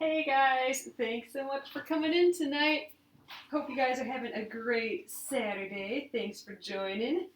Hey guys, thanks so much for coming in tonight. Hope you guys are having a great Saturday. Thanks for joining.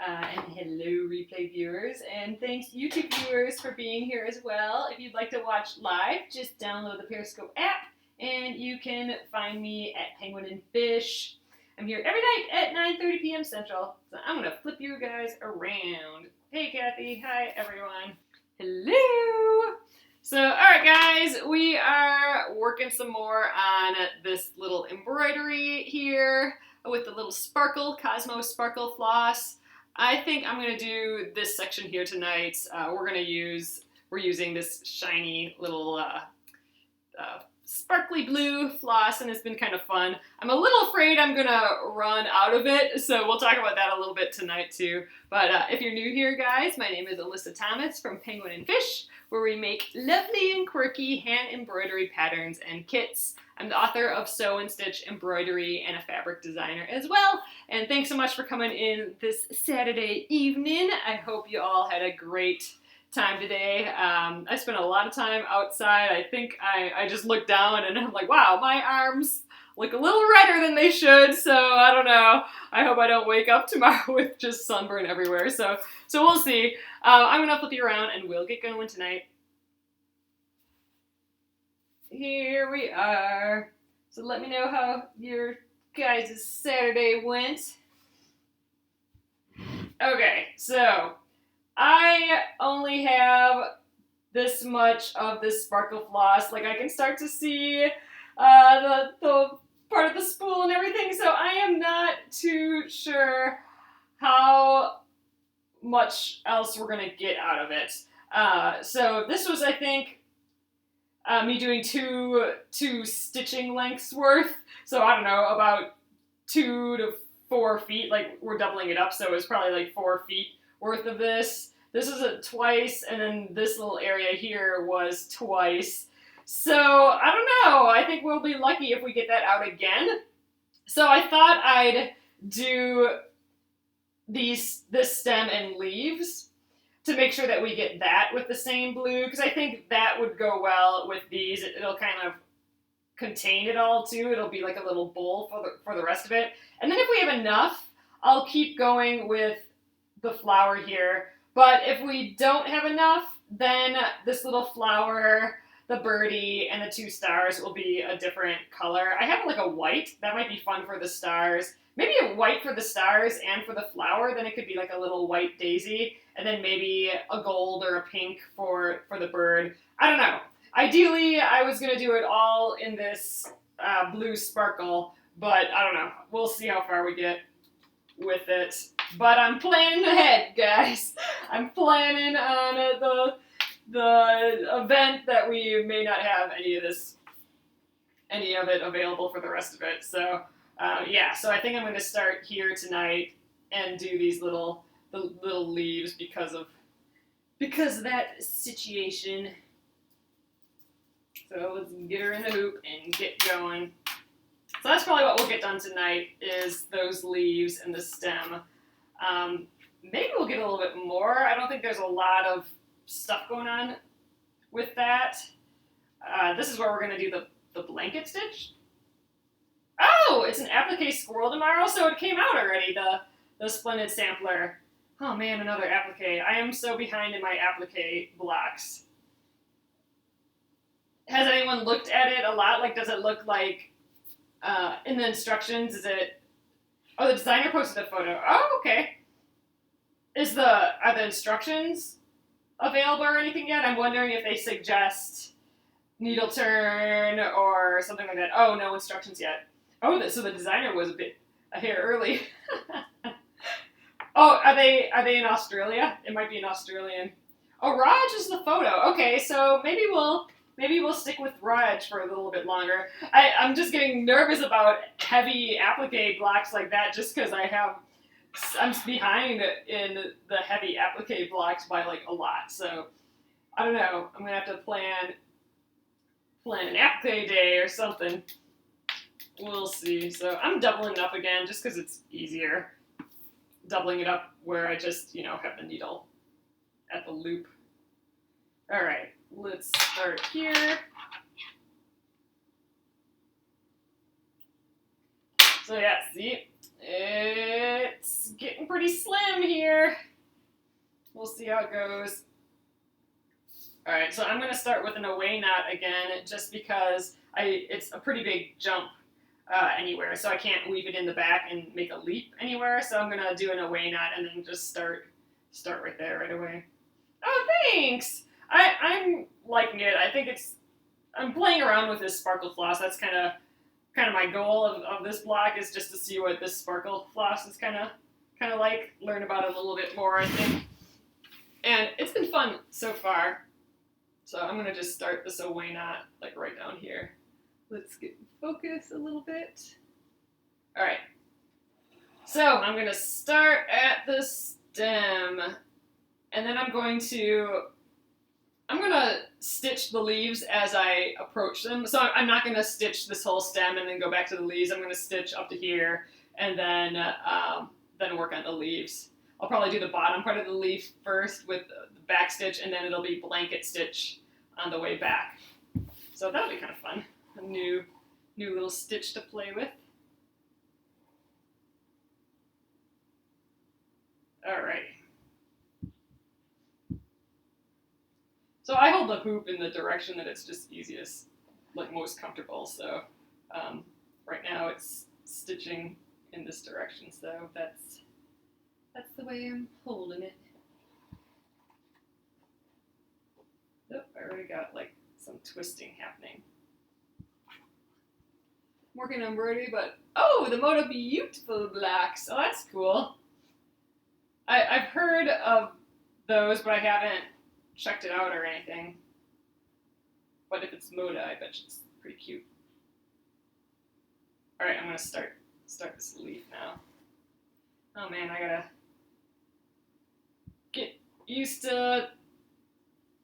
And hello, replay viewers. And thanks, YouTube viewers, for being here as well. If you'd like to watch live, just download the Periscope app and you can find me at penguinandfish. I'm here every night at 9:30 p.m. Central. So I'm going to flip you guys around. Hey, Kathy. Hi, everyone. Hello. So, alright guys, we are working some more on this little embroidery here with the little sparkle, Cosmo Sparkle floss. I think I'm going to do this section here tonight. We're using this shiny little sparkly blue floss, and it's been kind of fun. I'm a little afraid I'm gonna run out of it, so we'll talk about that a little bit tonight too. But if you're new here, guys, my name is Alyssa Thomas from Penguin and Fish, where we make lovely and quirky hand embroidery patterns and kits. I'm the author of Sew and Stitch Embroidery and a fabric designer as well. And thanks so much for coming in this Saturday evening. I hope you all had a great time today. I spent a lot of time outside. I think I just looked down and I'm like, wow, my arms look a little redder than they should, so I don't know. I hope I don't wake up tomorrow with just sunburn everywhere, so we'll see. I'm gonna flip you around and we'll get going tonight. Here we are. So let me know how your guys' Saturday went. Okay, so I only have this much of this sparkle floss. Like, I can start to see the part of the spool and everything, so I am not too sure how much else we're gonna get out of it. So this was, I think, me doing two stitching lengths worth. So I don't know, about 2 to 4 feet. Like, we're doubling it up, so it's probably like 4 feet worth of this. This is a twice, and then this little area here was twice. So, I don't know. I think we'll be lucky if we get that out again. So I thought I'd do this stem and leaves to make sure that we get that with the same blue, because I think that would go well with these. It'll kind of contain it all too. It'll be like a little bowl for the rest of it. And then if we have enough, I'll keep going with the flower here. But if we don't have enough, then this little flower, the birdie, and the 2 stars will be a different color. I have like a white. That might be fun for the stars. Maybe a white for the stars and for the flower. Then it could be like a little white daisy. And then maybe a gold or a pink for the bird. I don't know. Ideally, I was going to do it all in this blue sparkle. But I don't know. We'll see how far we get with it. But I'm planning ahead, guys. I'm planning on the event that we may not have any of it available for the rest of it. So yeah, so I think I'm going to start here tonight and do these little leaves because of that situation. So let's get her in the hoop and get going. So that's probably what we'll get done tonight, is those leaves and the stem. Maybe we'll get a little bit more. I don't think there's a lot of stuff going on with that. This is where we're going to do the blanket stitch. Oh, it's an applique squirrel tomorrow, so it came out already, the Splendid Sampler. Oh man, another applique. I am so behind in my applique blocks. Has anyone looked at it a lot? Like, does it look like, in the instructions, is it... Oh, the designer posted a photo. Oh, okay. Are the instructions available or anything yet? I'm wondering if they suggest needle turn or something like that. Oh, no instructions yet. Oh, so the designer was a hair early. Oh, are they in Australia? It might be an Australian. Oh, Raj is the photo. Okay, so maybe we'll stick with Raj for a little bit longer. I'm just getting nervous about heavy applique blocks like that, just because I'm behind in the heavy applique blocks by like a lot. So I don't know. I'm gonna have to plan an applique day or something. We'll see. So I'm doubling it up again just because it's easier. Doubling it up where I just, have the needle at the loop. All right. let's start here. So yeah, see, it's getting pretty slim here. We'll see how it goes. All right, so I'm gonna start with an away knot again, just because it's a pretty big jump anywhere, so I can't weave it in the back and make a leap anywhere. So I'm gonna do an away knot and then just start right there right away. Oh, thanks. I'm liking it. I think I'm playing around with this sparkle floss. That's kind of my goal of this block, is just to see what this sparkle floss is kind of like, learn about it a little bit more, I think. And it's been fun so far. So I'm gonna just start this away knot like right down here. Let's get focus a little bit. All right. So I'm gonna start at the stem, and then I'm gonna stitch the leaves as I approach them. So I'm not gonna stitch this whole stem and then go back to the leaves. I'm gonna stitch up to here and then work on the leaves. I'll probably do the bottom part of the leaf first with the back stitch, and then it'll be blanket stitch on the way back. So that'll be kind of fun. A new little stitch to play with. All right. So I hold the hoop in the direction that it's just easiest, like most comfortable. So right now it's stitching in this direction. So that's the way I'm holding it. Oh, I already got like some twisting happening. I'm working on embroidery, but oh, the Moda Beautiful black. So that's cool. I've heard of those, but I haven't checked it out or anything. But if it's Moda, I bet it's pretty cute. All right, I'm gonna start this leaf now. Oh man, I gotta get used to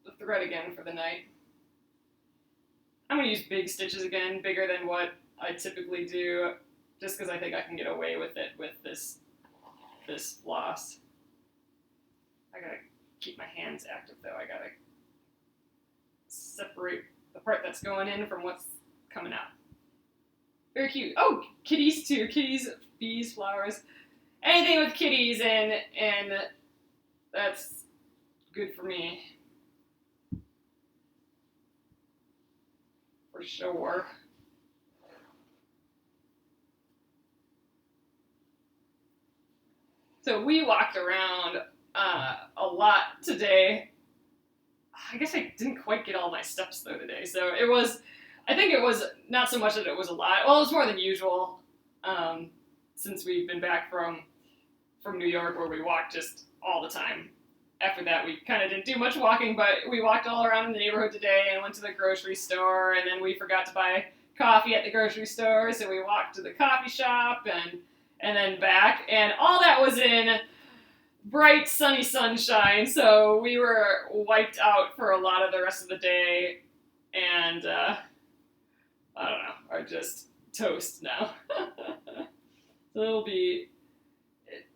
the thread again for the night. I'm gonna use big stitches again, bigger than what I typically do, just because I think I can get away with it with this floss. I gotta keep my hands active though. I gotta separate the part that's going in from what's coming out. Very cute. Oh, kitties too. Kitties, bees, flowers. Anything with kitties and that's good for me. For sure. So we walked around a lot today. I guess I didn't quite get all my steps though today. So I think it was not so much that it was a lot. Well, it was more than usual since we've been back from New York, where we walked just all the time. After that, we kind of didn't do much walking, but we walked all around in the neighborhood today and went to the grocery store, and then we forgot to buy coffee at the grocery store, so we walked to the coffee shop and then back, and all that was in bright, sunny sunshine, so we were wiped out for a lot of the rest of the day, and I don't know, are just toast now. So it'll be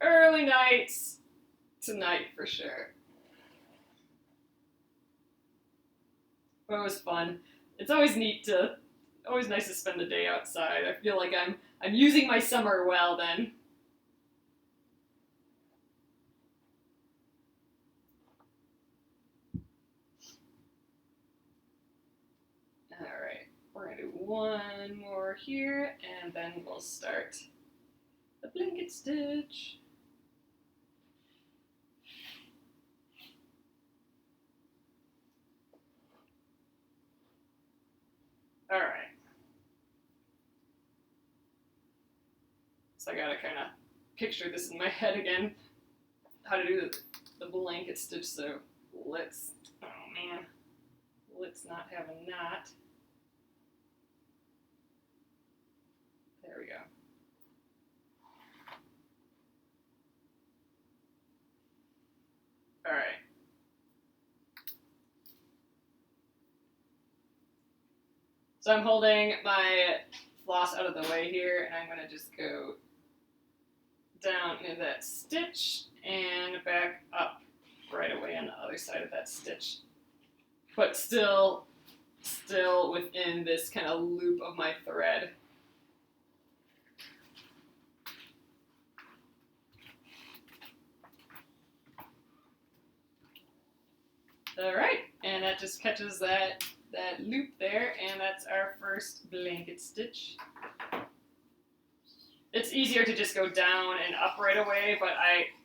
early nights tonight for sure. But it was fun. It's always nice to spend the day outside. I feel like I'm using my summer well then. Alright, we're gonna do one more here, and then we'll start the blanket stitch. All right. So I gotta kind of picture this in my head again, how to do the blanket stitch. So let's not have a knot. There we go. All right. So I'm holding my floss out of the way here, and I'm going to just go down into that stitch and back up right away on the other side of that stitch. but still within this kind of loop of my thread. All right, and that just catches that loop there, and that's our first blanket stitch. It's easier to just go down and up right away, but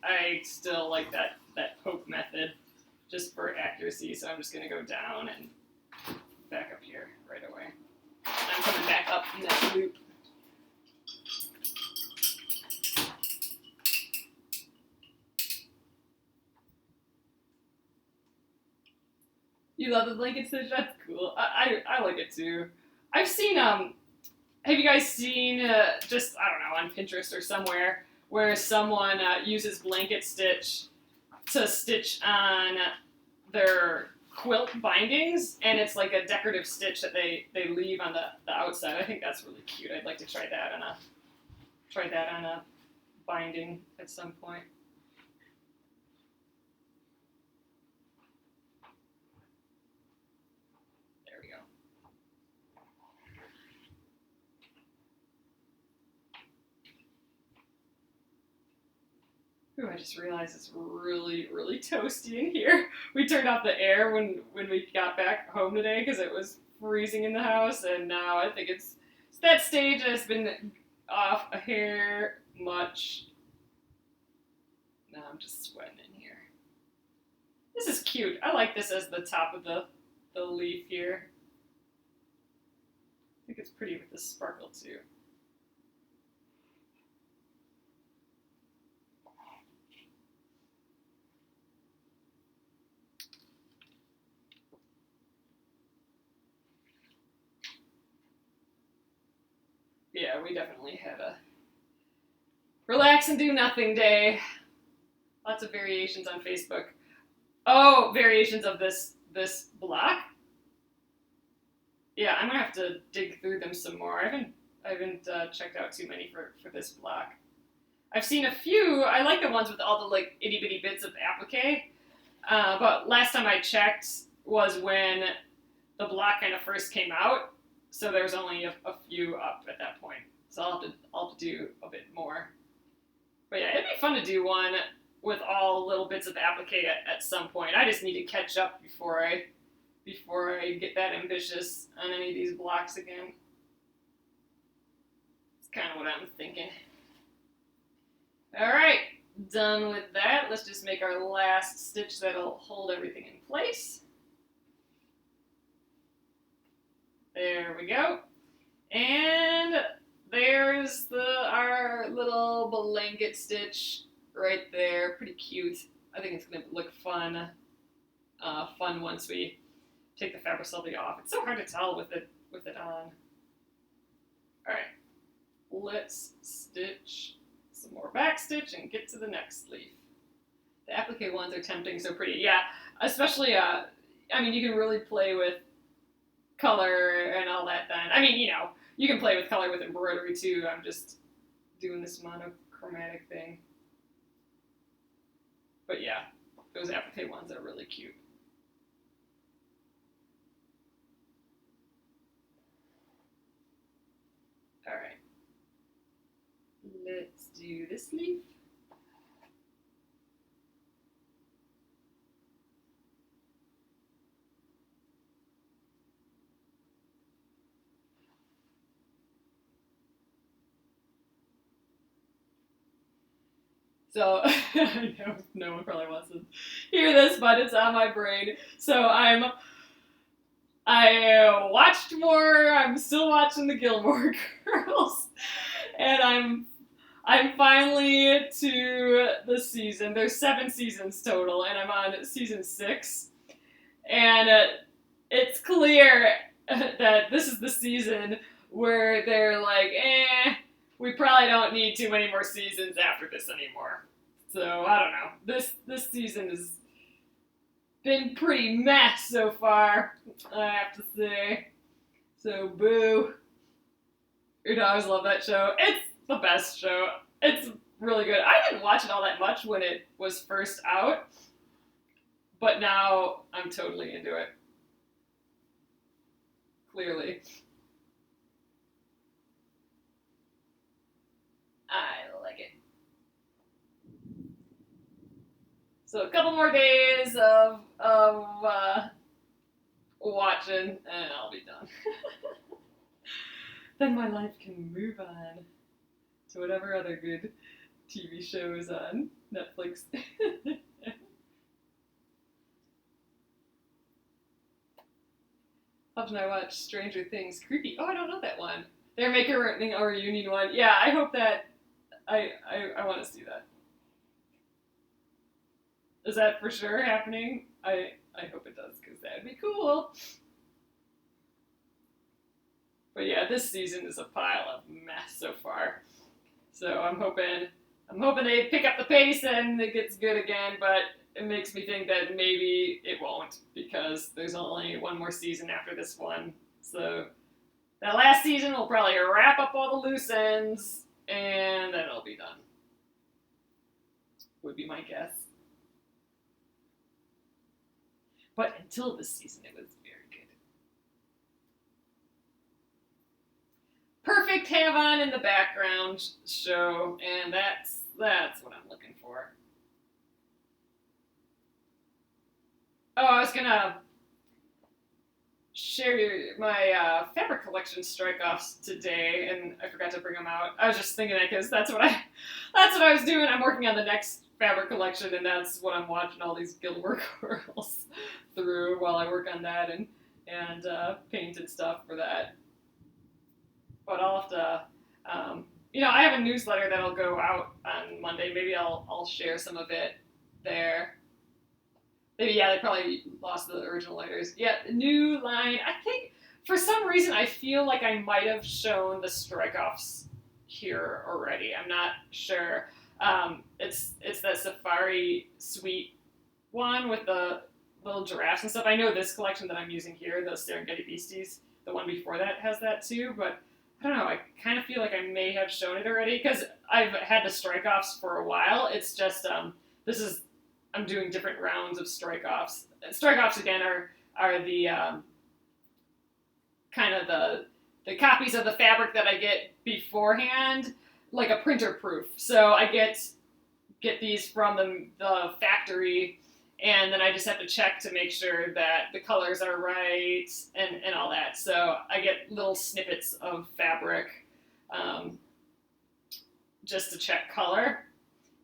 I still like that poke method just for accuracy, so I'm just going to go down and back up here right away. I'm coming back up in that loop. You love the blanket stitch? That's cool. I like it too. I've seen, have you guys seen, just, I don't know, on Pinterest or somewhere, where someone uses blanket stitch to stitch on their quilt bindings, and it's like a decorative stitch that they leave on the outside. I think that's really cute. I'd like to try that on a binding at some point. There we go. Ooh, I just realized it's really, really toasty in here. We turned off the air when we got back home today because it was freezing in the house, and now I think it's that stage that's been off a hair much. Now I'm just sweating in here. This is cute. I like this as the top of the leaf here. I think it's pretty with the sparkle too. Yeah, we definitely had a relax and do nothing day. Lots of variations on Facebook. Oh, variations of this block? Yeah, I'm gonna have to dig through them some more. I haven't checked out too many for this block. I've seen a few. I like the ones with all the like itty bitty bits of applique. But last time I checked was when the block kind of first came out. So there was only a few up at that point. So I'll have to do a bit more. But yeah, it'd be fun to do one with all little bits of applique at some point. I just need to catch up before I get that ambitious on any of these blocks again. It's kind of what I'm thinking. All right, done with that. Let's just make our last stitch that'll hold everything in place. There we go. And there's our little blanket stitch right there. Pretty cute. I think it's going to look fun once we take the fabric slightly off. It's so hard to tell with it on. All right, let's stitch some more back stitch and get to the next leaf. The applique ones are tempting, so pretty. Yeah, especially, I mean, you can really play with color and all that then. I mean, you know, you can play with color with embroidery too. I'm just doing this monochromatic thing. But yeah, those applique ones are really cute. All right, let's do this leaf. So, I know no one probably wants to hear this, but it's on my brain. So I watched more, I'm still watching the Gilmore Girls, and I'm finally to the season. There's 7 seasons total, and I'm on season 6. And it's clear that this is the season where they're like, we probably don't need too many more seasons after this anymore. So, I don't know. This season has been pretty meh so far, I have to say. So, boo. You know, I always love that show. It's the best show. It's really good. I didn't watch it all that much when it was first out, but now I'm totally into it. clearly. I like it. So a couple more days of watching, and I'll be done. Then my life can move on to whatever other good TV shows on Netflix. Often I watch Stranger Things. Creepy. Oh, I don't know that one. They're making a reunion one. Yeah, I hope that. I want to see that. Is that for sure happening? I hope it does, because that'd be cool. But yeah, this season is a pile of mess so far. So I'm hoping they pick up the pace and it gets good again, but it makes me think that maybe it won't, because there's only one more season after this one. So that last season will probably wrap up all the loose ends, and then it'll be done. Would be my guess. But until this season, it was very good. Perfect have on in the background show, and that's what I'm looking for. Oh, I was gonna share my fabric collection strike-offs today, and I forgot to bring them out. I was just thinking that because that's what I was doing. I'm working on the next fabric collection, and that's what I'm watching all these Gilmore Girls through while I work on that and paint and stuff for that. But I'll have to, I have a newsletter that'll go out on Monday. Maybe I'll share some of it there. Maybe, yeah, they probably lost the original letters. Yeah, the new line. I think, for some reason, I feel like I might have shown the strike-offs here already. I'm not sure. It's that Safari Suite one with the little giraffes and stuff. I know this collection that I'm using here, the Serengeti Beasties, the one before that has that too, but I don't know, I kind of feel like I may have shown it already, because I've had the strike-offs for a while. It's just, I'm doing different rounds of strike-offs. Strike-offs, again, are the kind of the copies of the fabric that I get beforehand, like a printer proof. So I get these from the factory, and then I just have to check to make sure that the colors are right and all that. So I get little snippets of fabric just to check color,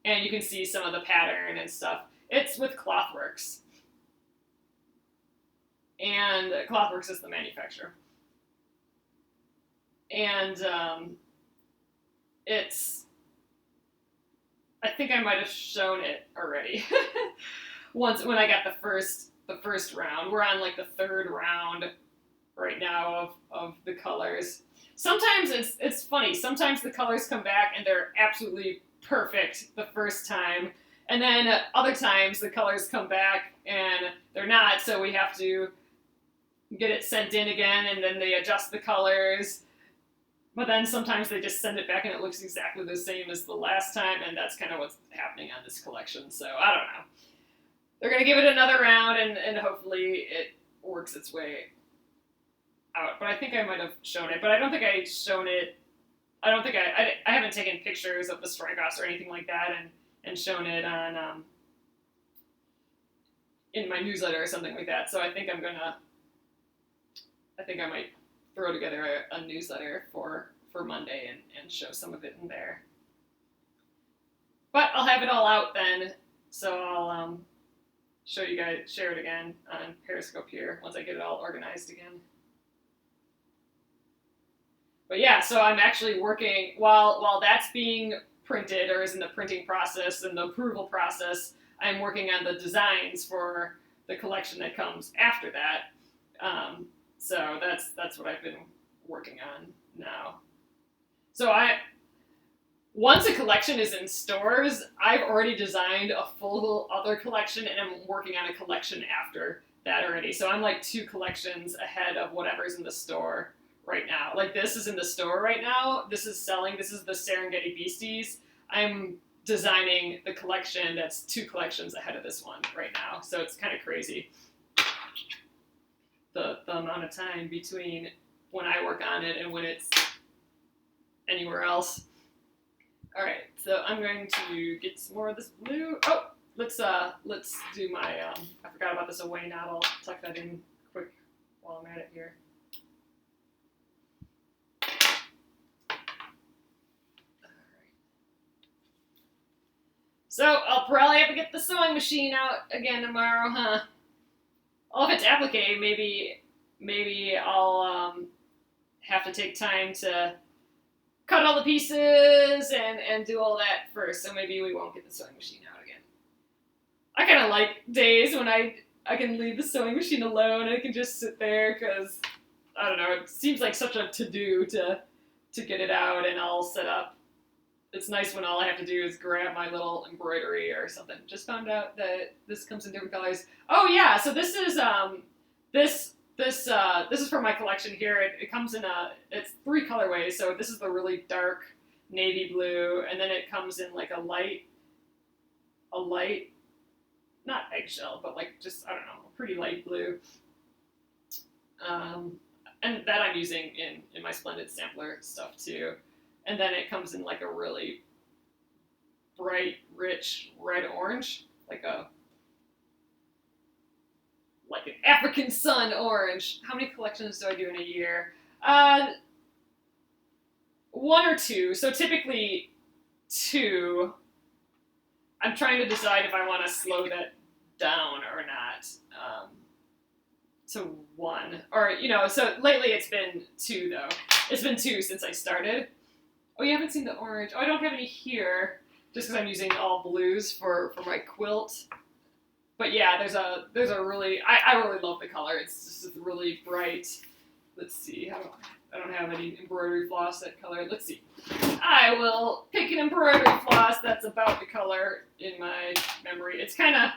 and you can see some of the pattern and stuff. It's with Clothworks, and Clothworks is the manufacturer. And I think I might have shown it already once when I got the first round. We're on like the third round right now of the colors. Sometimes it's funny. Sometimes the colors come back and they're absolutely perfect the first time. And then other times the colors come back and they're not, so we have to get it sent in again, and then they adjust the colors. But then sometimes they just send it back and it looks exactly the same as the last time, and that's kind of what's happening on this collection. So I don't know. They're going to give it another round, and hopefully it works its way out. But I think I might have shown it, but I don't think I've shown it. I don't think I haven't taken pictures of the strike-offs or anything like that and shown it on in my newsletter or something like that. So I think I might throw together a newsletter for Monday and show some of it in there. But I'll have it all out then, so I'll show you guys, share it again on Periscope here once I get it all organized again. But yeah, so I'm actually working while that's being printed or is in the printing process and the approval process. I'm working on the designs for the collection that comes after that. So that's what I've been working on now. So once a collection is in stores, I've already designed a full other collection, and I'm working on a collection after that already. So I'm like 2 collections ahead of whatever's in the store right now. Like this is in the store right now. This is selling. This is the Serengeti Beasties. I'm designing the collection that's 2 collections ahead of this one right now. So it's kind of crazy. the amount of time between when I work on it and when it's anywhere else. All right, so I'm going to get some more of this blue. Oh, let's do my I forgot about this away knot. I'll tuck that in quick while I'm at it here. So I'll probably have to get the sewing machine out again tomorrow, huh? Well, if it's applique, maybe I'll have to take time to cut all the pieces and do all that first. So maybe we won't get the sewing machine out again. I kind of like days when I can leave the sewing machine alone and I can just sit there because I don't know. It seems like such a to-do to get it out and all set up. It's nice when all I have to do is grab my little embroidery or something. Just found out that this comes in different colors. Oh yeah, so this is this is from my collection here. It comes in it's 3 colorways. So this is the really dark navy blue, and then it comes in like a light, not eggshell, but like just I don't know, a pretty light blue. And that I'm using in my Splendid Sampler stuff too. And then it comes in like a really bright, rich red-orange, like an African sun orange. How many collections do I do in a year? 1 or 2. So typically 2. I'm trying to decide if I want to slow that down or not. To 1, or so lately it's been 2 though. It's been 2 since I started. Oh, you haven't seen the orange. Oh, I don't have any here, just because I'm using all blues for my quilt. But yeah, there's a really, I really love the color. It's just really bright. Let's see, I don't have any embroidery floss that color. Let's see. I will pick an embroidery floss that's about the color in my memory. It's kind of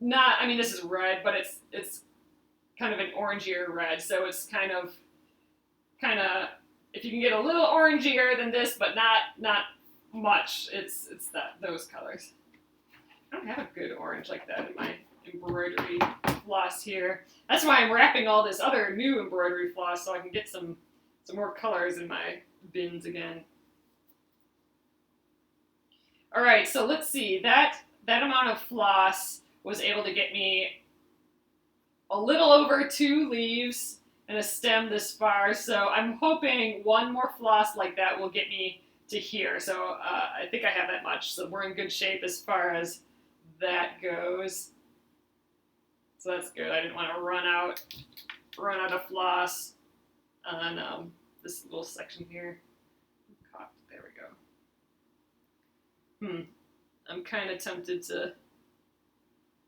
not, I mean, this is red, but it's kind of an orangier red, so it's kind of, if you can get a little orangier than this, but not much, it's those colors. I don't have a good orange like that in my embroidery floss here. That's why I'm wrapping all this other new embroidery floss so I can get some more colors in my bins again. All right, so let's see. That amount of floss was able to get me a little over 2 leaves and a stem this far, so I'm hoping 1 more floss like that will get me to here. So I think I have that much, so we're in good shape as far as that goes. So that's good. I didn't want to run out of floss on this little section here. There we go. I'm kind of tempted to,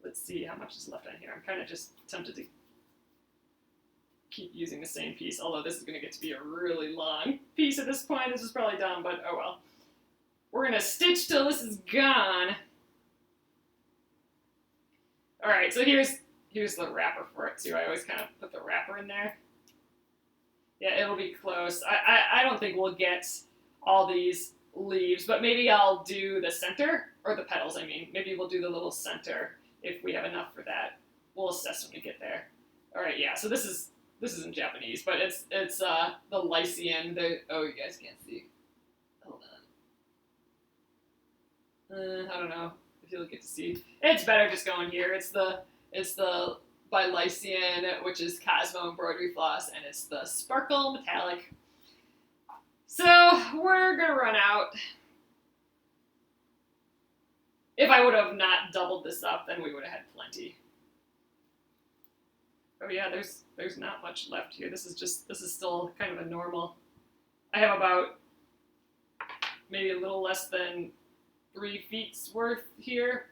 let's see how much is left on here. I'm kind of just tempted to keep using the same piece, although this is going to get to be a really long piece at this point. This is probably dumb, but oh well. We're going to stitch till this is gone. All right, so here's the wrapper for it too. I always kind of put the wrapper in there. Yeah, it'll be close. I don't think we'll get all these leaves, but maybe I'll do the center, or the petals, I mean. Maybe we'll do the little center if we have enough for that. We'll assess when we get there. All right, yeah, so this is in Japanese, but it's the Lycian. Oh, you guys can't see. Hold on. I don't know if you'll get to see. It's better just going here. It's the by Lycian, which is Cosmo embroidery floss, and it's the Sparkle metallic. So we're gonna run out. If I would have not doubled this up, then we would have had plenty. Oh yeah, there's not much left here. This is still kind of a normal. I have about maybe a little less than 3 feet's worth here.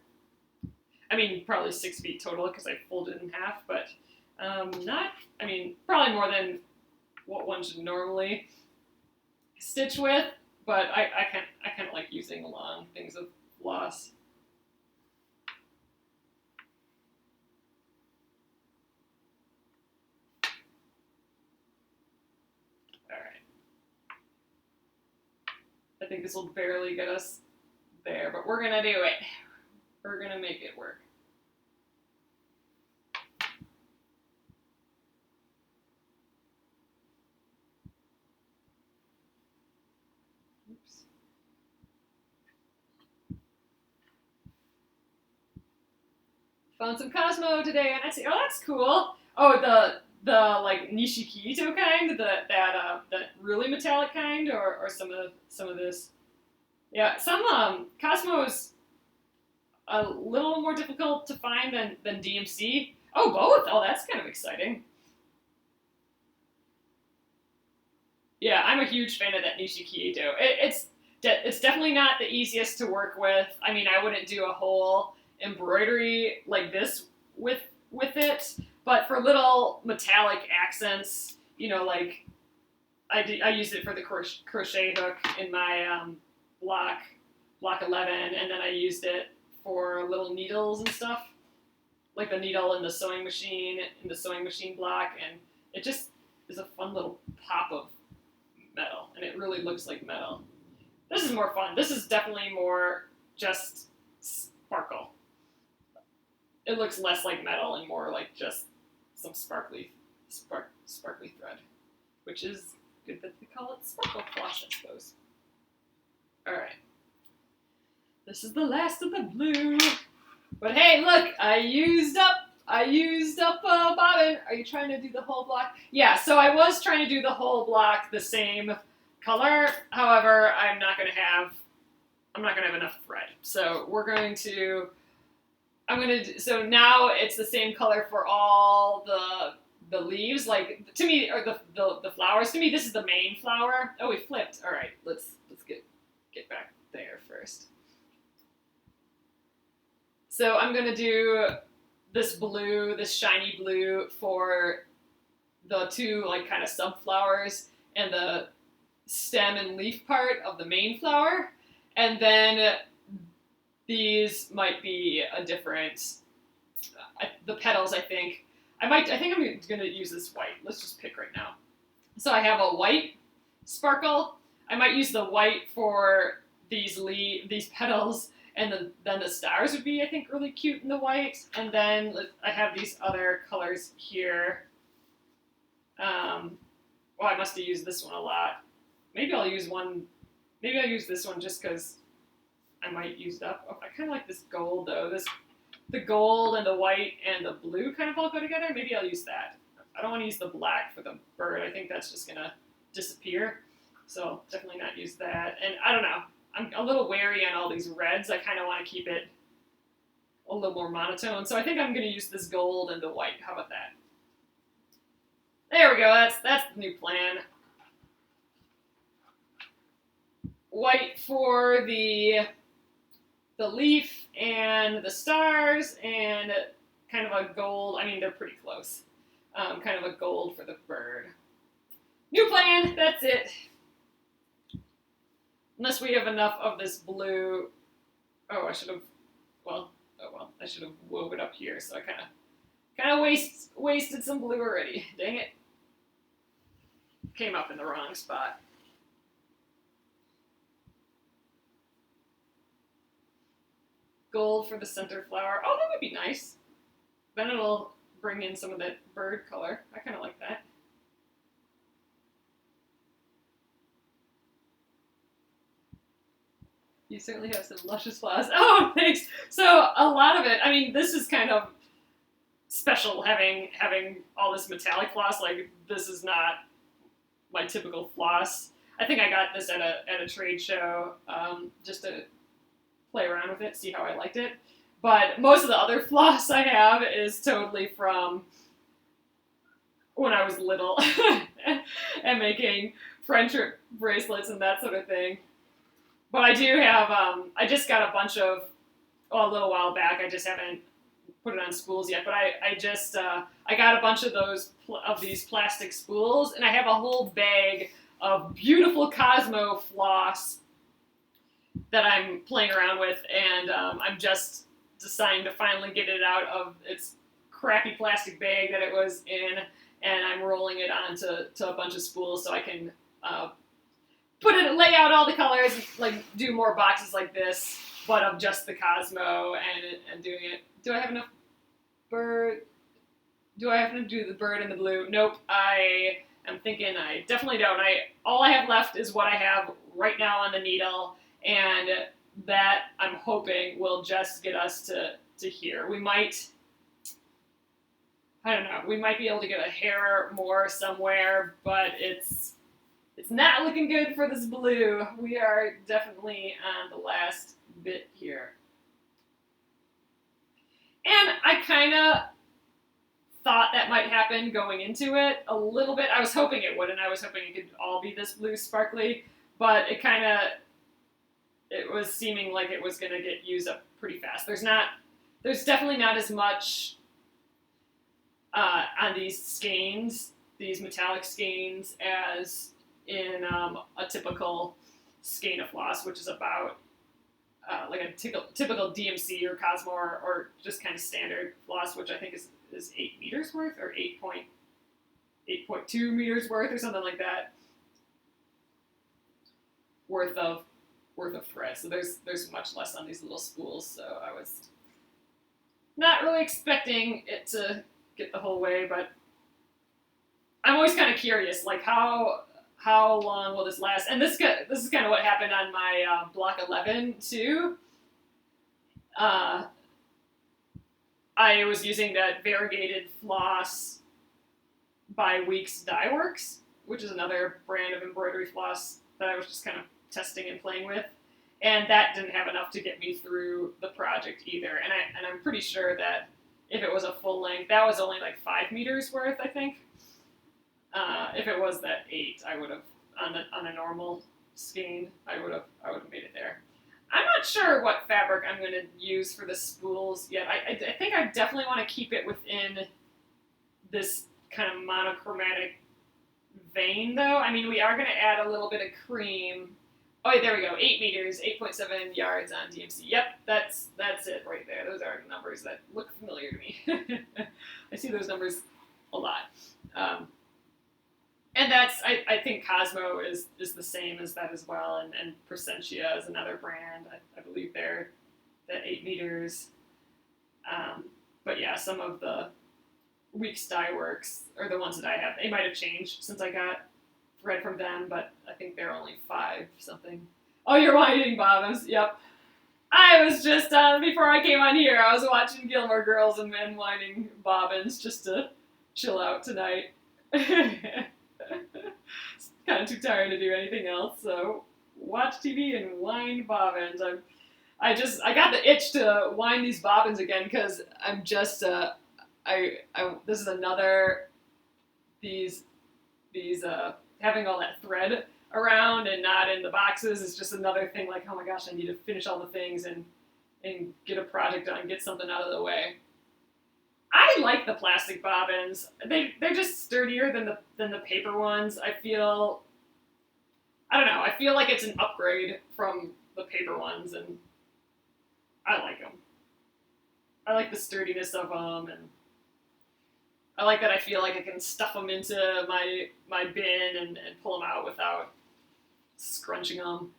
I mean, probably 6 feet total because I folded it in half, but probably more than what one should normally stitch with. But I kind of like using long things of floss. I think this will barely get us there, but we're gonna do it. We're gonna make it work. Found some Cosmo today on Etsy. Oh, that's cool. Oh, the like Nishikito kind, that really metallic kind, or some of this. Yeah, some Cosmo's a little more difficult to find than DMC. Oh, both. Oh, that's kind of exciting. Yeah, I'm a huge fan of that Nishikito. It's definitely not the easiest to work with. I mean, I wouldn't do a whole embroidery like this with it, but for little metallic accents, like I used it for the crochet hook in my block 11, and then I used it for little needles and stuff, like the needle in the sewing machine block, and it just is a fun little pop of metal, and it really looks like metal. This is more fun. This is definitely more just sparkle. It looks less like metal and more like just some sparkly thread, which is good that they call it sparkle floss, I suppose. All right. This is the last of the blue. But hey, look, I used up a bobbin. Are you trying to do the whole block? Yeah, so I was trying to do the whole block the same color. However, I'm not gonna have enough thread. So so now it's the same color for all the leaves. Like, to me, or the flowers. To me, this is the main flower. Oh, we flipped. All right, let's get back there first. So I'm gonna do this blue, this shiny blue, for the two like kind of subflowers and the stem and leaf part of the main flower, and then these might be a different. The petals, I think I'm gonna use this white. Let's just pick right now. So I have a white sparkle. I might use the white for these petals. And then the stars would be, I think, really cute in the white. And then I have these other colors here. I must have used this one a lot. Maybe I'll use this one just because I might use it up. Oh, I kind of like this gold, though. The gold and the white and the blue kind of all go together. Maybe I'll use that. I don't want to use the black for the bird. I think that's just going to disappear. So I'll definitely not use that. And I don't know. I'm a little wary on all these reds. I kind of want to keep it a little more monotone. So I think I'm going to use this gold and the white. How about that? There we go. That's the new plan. White for the leaf and the stars, and kind of a gold. I mean, they're pretty close. Kind of a gold for the bird. New plan. That's it. Unless we have enough of this blue. Oh, I should have wove it up here, so I kind of wasted some blue already. Dang it. Came up in the wrong spot. Gold for the center flower. Oh, that would be nice. Then it'll bring in some of that bird color. I kind of like that. You certainly have some luscious flowers. Oh, thanks. So a lot of it, I mean, this is kind of special having all this metallic floss. Like, this is not my typical floss. I think I got this at a trade show just to play around with it, see how I liked it. But most of the other floss I have is totally from when I was little and making friendship bracelets and that sort of thing. But I do have, I just got a bunch of, a little while back, I just haven't put it on spools yet, but I just, I got a bunch of these plastic spools, and I have a whole bag of beautiful Cosmo floss that I'm playing around with, and I'm just deciding to finally get it out of its crappy plastic bag that it was in, and I'm rolling it onto a bunch of spools so I can lay out all the colors, like do more boxes like this, but of just the Cosmo and doing it. Do I have enough bird? Do I have to do the bird and the blue? Nope. I am thinking I definitely don't. All I have left is what I have right now on the needle, and that I'm hoping will just get us to here. We might I don't know, we might be able to get a hair more somewhere, but it's not looking good for this blue. We are definitely on the last bit here. And I kind of thought that might happen going into it a little bit. I was hoping it wouldn't. I was hoping it could all be this blue sparkly, but it was seeming like it was going to get used up pretty fast. There's definitely not as much on these skeins, these metallic skeins, as in a typical skein of floss, which is about like a typical DMC or Cosmo or just kind of standard floss, which I think is 8 meters worth or 8.2 meters worth or something like that worth of thread. So there's much less on these little spools. So I was not really expecting it to get the whole way, but I'm always kind of curious, like how long will this last? And this is kind of what happened on my block 11 too. I was using that variegated floss by Weeks Dye Works, which is another brand of embroidery floss that I was just kind of testing and playing with, and that didn't have enough to get me through the project either. And I'm pretty sure that if it was a full length, that was only like 5 meters worth, I think. If it was that 8, I would have on a normal skein, I would have made it there. I'm not sure what fabric I'm going to use for the spools yet. I think I definitely want to keep it within this kind of monochromatic vein, though. I mean, we are going to add a little bit of cream. Oh, there we go. 8 meters, 8.7 yards on DMC. Yep, that's it right there. Those are numbers that look familiar to me. I see those numbers a lot. And I think Cosmo is the same as that as well, and Presentia is another brand. I believe they're at 8 meters. But yeah, some of the Weeks Dye Works are the ones that I have. They might have changed since I got thread from them, but I think they're only 5 something. Oh, you're winding bobbins. Yep. I was just, before I came on here, I was watching Gilmore Girls and men winding bobbins just to chill out tonight. Kind of too tired to do anything else, so watch TV and wind bobbins. I got the itch to wind these bobbins again because I'm just this is another these having all that thread around and not in the boxes is just another thing, like, oh my gosh, I need to finish all the things and get a project done, get something out of the way. I like the plastic bobbins. They're just sturdier than the paper ones. I don't know, I feel like it's an upgrade from the paper ones, and I like them. I like the sturdiness of them, and I like that I feel like I can stuff them into my bin and pull them out without scrunching them.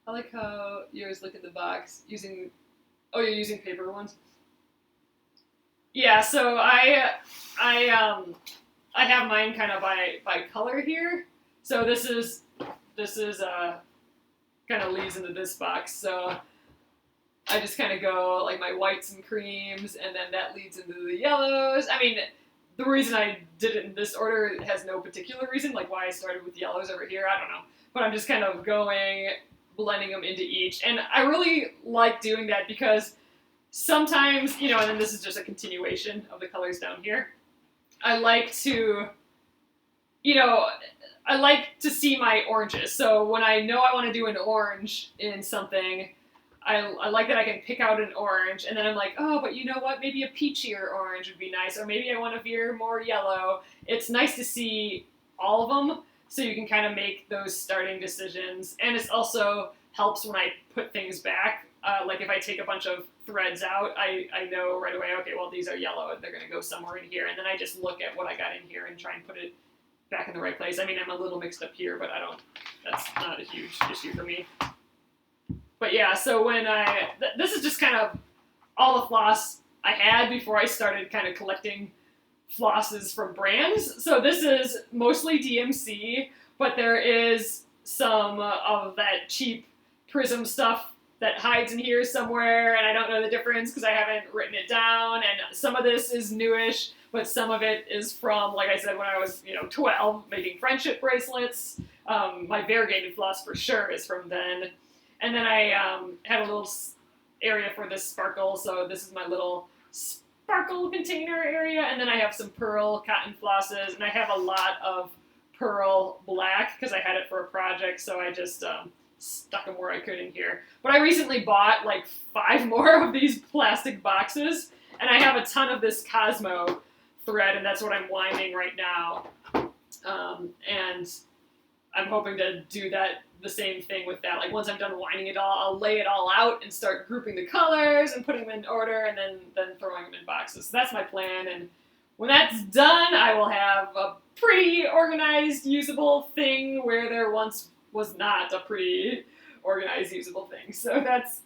I like how yours look in the box. You're using paper ones? Yeah, so I have mine kind of by color here. So this is kind of leads into this box. So I just kind of go like my whites and creams, and then that leads into the yellows. I mean, the reason I did it in this order has no particular reason, like why I started with yellows over here, I don't know. But I'm just kind of blending them into each. And I really like doing that because sometimes, and then this is just a continuation of the colors down here. I like to see my oranges. So when I know I want to do an orange in something, I like that I can pick out an orange, and then I'm like, oh, but you know what? Maybe a peachier orange would be nice, or maybe I want to veer more yellow. It's nice to see all of them, so you can kind of make those starting decisions. And it also helps when I put things back. Like if I take a bunch of threads out, I know right away, okay, well, these are yellow, and they're going to go somewhere in here. And then I just look at what I got in here and try and put it back in the right place. I mean, I'm a little mixed up here, but that's not a huge issue for me. But yeah, so when this is just kind of all the floss I had before I started kind of collecting flosses from brands. So this is mostly DMC, but there is some of that cheap Prism stuff that hides in here somewhere, and I don't know the difference because I haven't written it down, and some of this is newish, but some of it is from, like I said, when I was 12, making friendship bracelets. My variegated floss for sure is from then. And then I had a little area for this sparkle, so this is my little sparkle container area, and then I have some pearl cotton flosses, and I have a lot of pearl black because I had it for a project, so I just stuck them where I could in here. But I recently bought like 5 more of these plastic boxes, and I have a ton of this Cosmo thread, and that's what I'm winding right now. And I'm hoping to do the same thing with that. Like once I'm done winding it all, I'll lay it all out and start grouping the colors and putting them in order, and then throwing them in boxes. So that's my plan, and when that's done, I will have a pretty organized, usable thing where there once was not a pretty organized, usable thing. So that's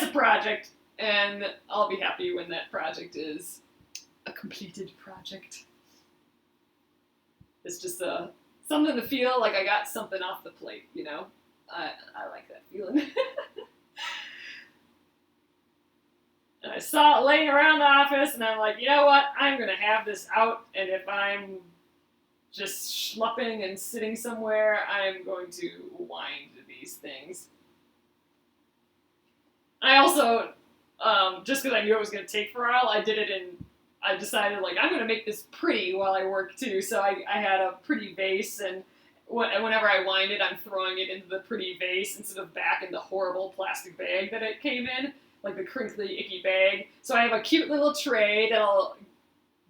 a project, and I'll be happy when that project is a completed project. It's just something to feel like I got something off the plate, I like that feeling. And I saw it laying around the office, and I'm like, you know what? I'm going to have this out, and if I'm just schlepping and sitting somewhere, I'm going to wind these things. I also, just because I knew it was going to take for a while, I decided, like, I'm going to make this pretty while I work, too. So I had a pretty vase, and whenever I wind it, I'm throwing it into the pretty vase instead of back in the horrible plastic bag that it came in, like the crinkly, icky bag. So I have a cute little tray that I'll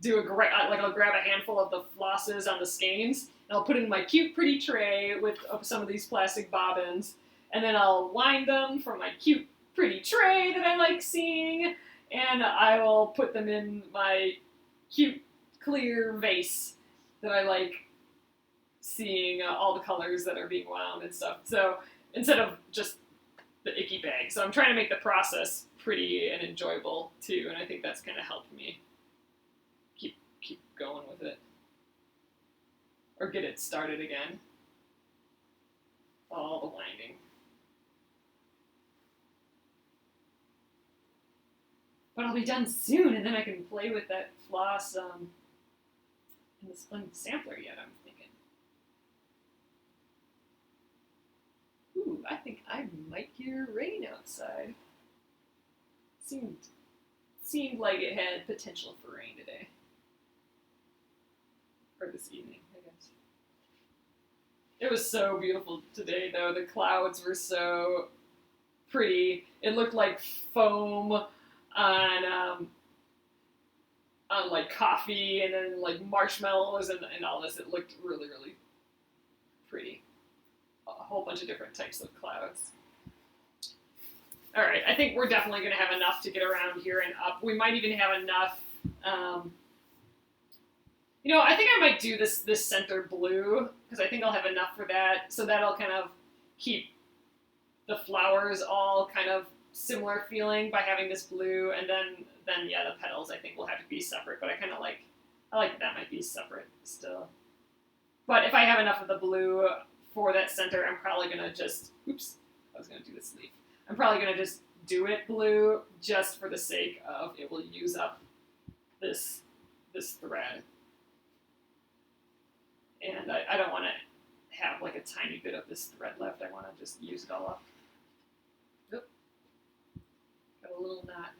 I'll grab a handful of the flosses on the skeins, and I'll put it in my cute, pretty tray with some of these plastic bobbins, and then I'll wind them from my cute, pretty tray that I like seeing, and I will put them in my cute, clear vase that I like seeing all the colors that are being wound and stuff. So instead of just the icky bag. So I'm trying to make the process pretty and enjoyable too, and I think that's going to help me keep going with it. Or get it started again. All the winding. But I'll be done soon, and then I can play with that floss in the Splendid Sampler yet, I'm thinking. Ooh, I think I might hear rain outside. Seemed like it had potential for rain today. Or this evening, I guess. It was so beautiful today, though. The clouds were so pretty. It looked like foam on like coffee, and then like marshmallows and all this. It looked really, really pretty. A whole bunch of different types of clouds. All right, I think we're definitely going to have enough to get around here and up. We might even have enough. I think I might do this center blue, because I think I'll have enough for that. So that'll kind of keep the flowers all kind of similar feeling by having this blue, and then yeah, the petals I think will have to be separate. But I like that might be separate still. But if I have enough of the blue for that center, I'm probably gonna just I was gonna do this leaf. I'm probably gonna just do it blue just for the sake of it will use up this thread. And I don't want to have like a tiny bit of this thread left. I want to just use it all up. Oop. Got a little knot.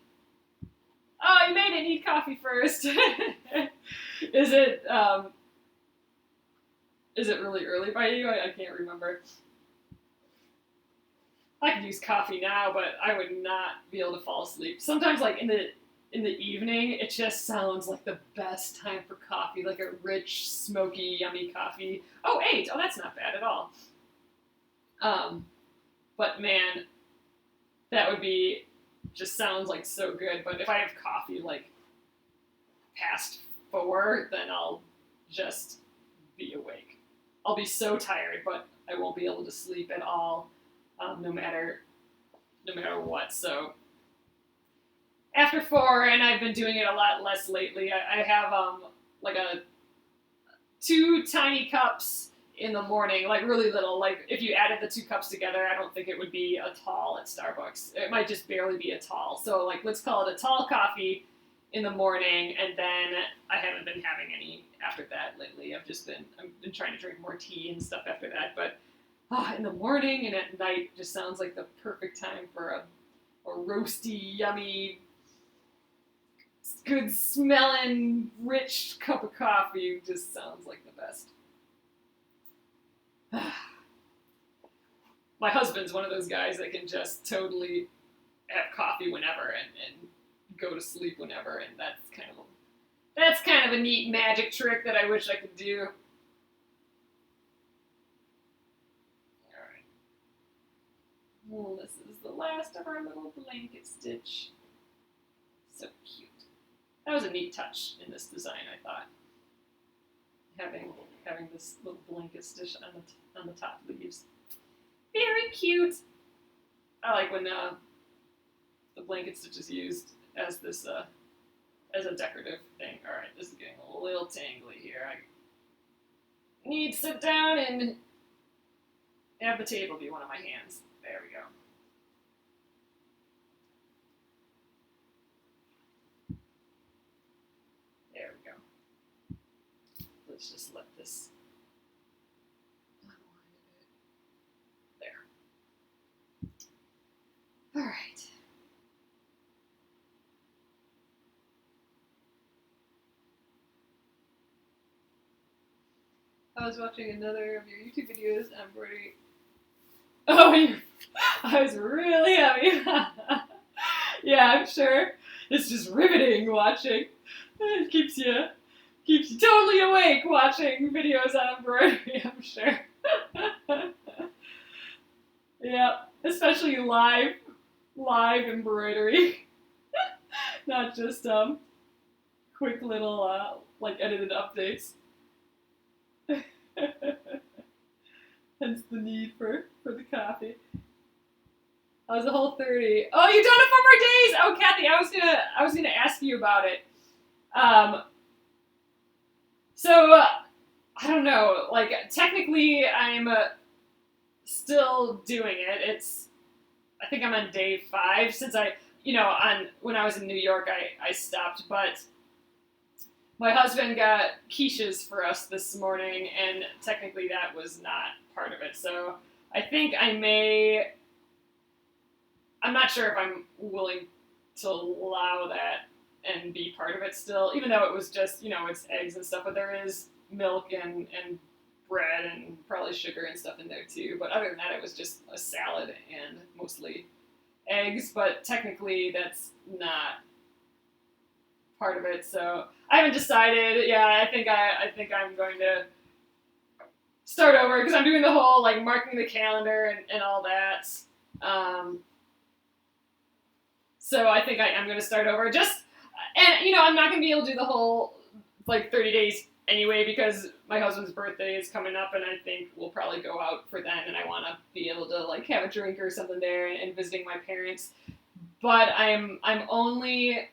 Oh, you made it. Need coffee first. Is it really early by you? I can't remember. I could use coffee now, but I would not be able to fall asleep. Sometimes, like in the evening, it just sounds like the best time for coffee, like a rich, smoky, yummy coffee. Oh, 8. Oh, that's not bad at all. But man, that would be, just sounds like so good. But if I have coffee like past 4, then I'll just be awake. I'll be so tired, but I won't be able to sleep at all, no matter what. So after 4, and I've been doing it a lot less lately. I have like 2 tiny cups in the morning, like really little. Like if you added the 2 cups together, I don't think it would be a tall at Starbucks. It might just barely be a tall. So like let's call it a tall coffee, in the morning, and then I haven't been having any after that lately. I've been trying to drink more tea and stuff after that, but in the morning and at night just sounds like the perfect time for a roasty, yummy, good smelling, rich cup of coffee. Just sounds like the best. My husband's one of those guys that can just totally have coffee whenever and go to sleep whenever, and that's kind of a neat magic trick that I wish I could do. Alright. Well, this is the last of our little blanket stitch. So cute. That was a neat touch in this design, I thought. Having this little blanket stitch on the top leaves. Very cute. I like when the blanket stitch is used as this as a decorative thing. All right, this is getting a little tangly here. I need to sit down and have the table be one of my hands. There we go. There we go. Let's just let this unwind a bit. There. All right. I was watching another of your YouTube videos on embroidery. Oh, I was really happy. Yeah, I'm sure. It's just riveting watching. It keeps you totally awake watching videos on embroidery, I'm sure. Yeah, especially live embroidery. Not just quick little like edited updates. Hence the need for the coffee. How's the Whole30? Oh, you've done it 4 more days. Oh, Kathy, I was gonna ask you about it. So I don't know. Like technically, I'm still doing it. I think I'm on day 5 since when I was in New York, I stopped, but my husband got quiches for us this morning, and technically that was not part of it. So I think I'm not sure if I'm willing to allow that and be part of it still, even though it was just, it's eggs and stuff, but there is milk and bread and probably sugar and stuff in there too. But other than that, it was just a salad and mostly eggs, but technically that's not part of it. So I haven't decided. Yeah, I think I'm going to start over because I'm doing the whole like marking the calendar and all that. So I think I'm going to start over. And I'm not going to be able to do the whole like 30 days anyway because my husband's birthday is coming up, and I think we'll probably go out for then, and I want to be able to like have a drink or something there and visiting my parents. But I'm only.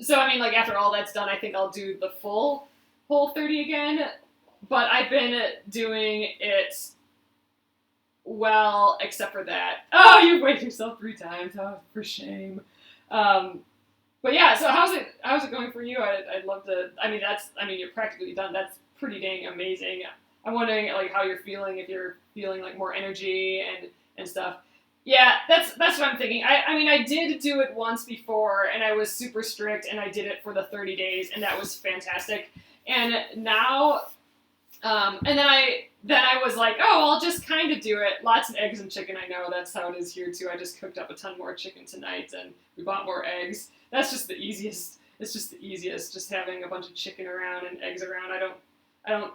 So, I mean, like, after all that's done, I think I'll do the full Whole30 again, but I've been doing it well, except for that. Oh, you weighed yourself 3 times. Oh, for shame. But yeah, so how's it going for you? I'd love to, you're practically done. That's pretty dang amazing. I'm wondering, like, how you're feeling, if you're feeling, like, more energy and stuff. Yeah, that's what I'm thinking. I did do it once before, and I was super strict, and I did it for the 30 days, and that was fantastic. And now, and then I was like, oh, I'll just kind of do it. Lots of eggs and chicken, I know. That's how it is here, too. I just cooked up a ton more chicken tonight, and we bought more eggs. That's just the easiest. It's just the easiest, just having a bunch of chicken around and eggs around. I don't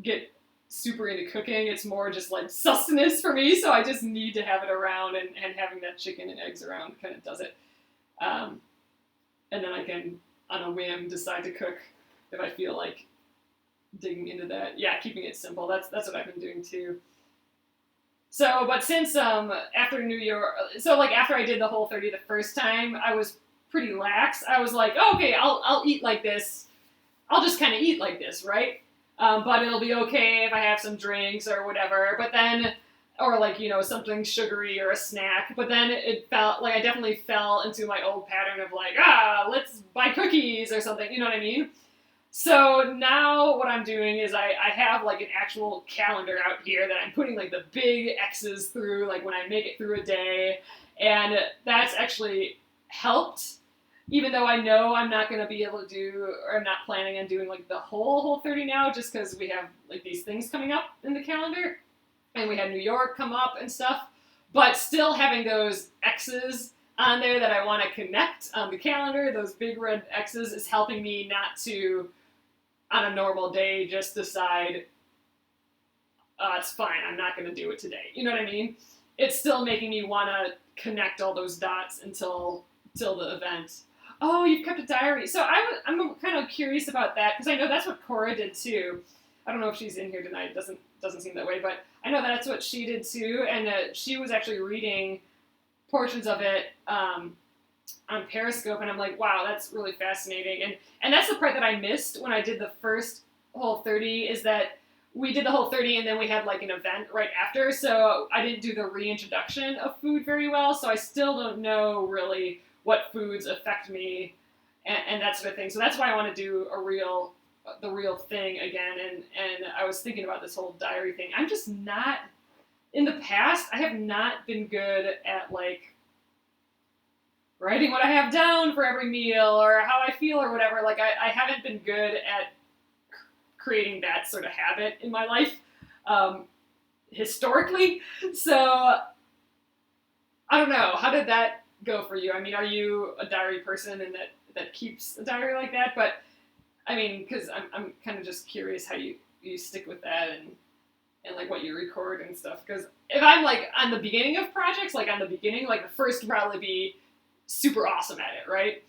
get super into cooking. It's more just like sustenance for me, so I just need to have it around, and having that chicken and eggs around kind of does it. And then I can, on a whim, decide to cook if I feel like digging into that. Yeah, keeping it simple. That's what I've been doing too. So, but since after New York, so like after I did the Whole30 the first time, I was pretty lax. I was like, oh, okay, I'll eat like this. I'll just kind of eat like this, right? But it'll be okay if I have some drinks or whatever. But then or like, you know, something sugary or a snack. But then it felt like I definitely fell into my old pattern of like, let's buy cookies or something, you know what I mean? So now what I'm doing is I have like an actual calendar out here that I'm putting like the big X's through, like when I make it through a day. And that's actually helped, even though I know I'm not going to be able to do, or I'm not planning on doing like the whole 30 now, just because we have like these things coming up in the calendar. And we had New York come up and stuff. But still having those X's on there that I want to connect on the calendar, those big red X's, is helping me not to, on a normal day, just decide, it's fine, I'm not going to do it today. You know what I mean? It's still making me want to connect all those dots until the event. Oh, you've kept a diary. So I'm kind of curious about that, because I know that's what Cora did too. I don't know if she's in here tonight. It doesn't seem that way, but I know that's what she did too. And she was actually reading portions of it on Periscope, and I'm like, wow, that's really fascinating. And that's the part that I missed when I did the first whole 30, is that we did the whole 30 and then we had like an event right after, so I didn't do the reintroduction of food very well, so I still don't know really what foods affect me and that sort of thing. So that's why I want to do the real thing again. And I was thinking about this whole diary thing. I'm just not, in the past, I have not been good at like writing what I have down for every meal or how I feel or whatever. Like I haven't been good at creating that sort of habit in my life historically. So I don't know. How did that go for you? I mean, are you a diary person and that keeps a diary like that? But I mean, because I'm kind of just curious how you stick with that and like what you record and stuff. Because if I'm like on the beginning of projects, like on the beginning, like the first would probably be super awesome at it, right?